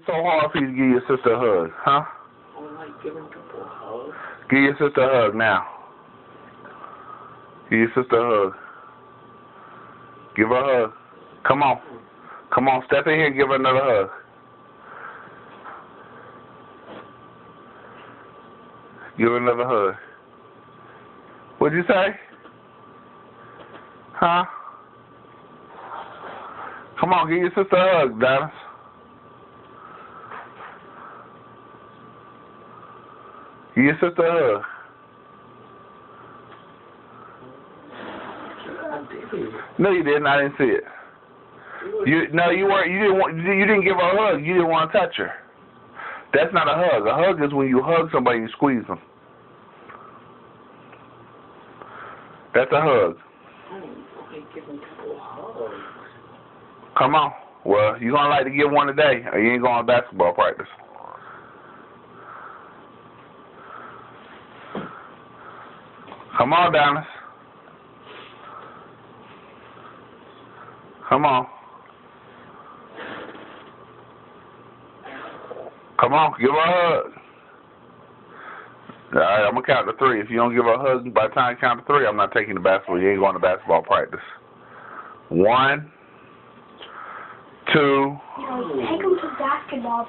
So hard for you to give your sister a hug, huh? I don't like giving people a hug. Give your sister a hug now. Give your sister a hug. Give her a hug. Come on. Come on, step in here and give her another hug. Give her another hug. What'd you say? Huh? Come on, give your sister a hug, Dennis. Give your sister a hug. No, you didn't. I didn't see it. You weren't. You didn't give her a hug. You didn't want to touch her. That's not a hug. A hug is when you hug somebody and squeeze them. That's a hug. Come on. Well, you're going to like to get one today, or you ain't going to basketball practice. Come on, Dennis. Come on. Come on, give her a hug. Alright, I'm going to count to 3. If you don't give her a hug by the time I count to 3, I'm not taking the basketball. You ain't going to basketball practice. 1, 2. Take him to basketball.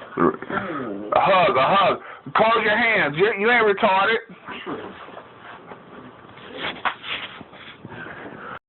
A hug. Close your hands. You ain't retarded.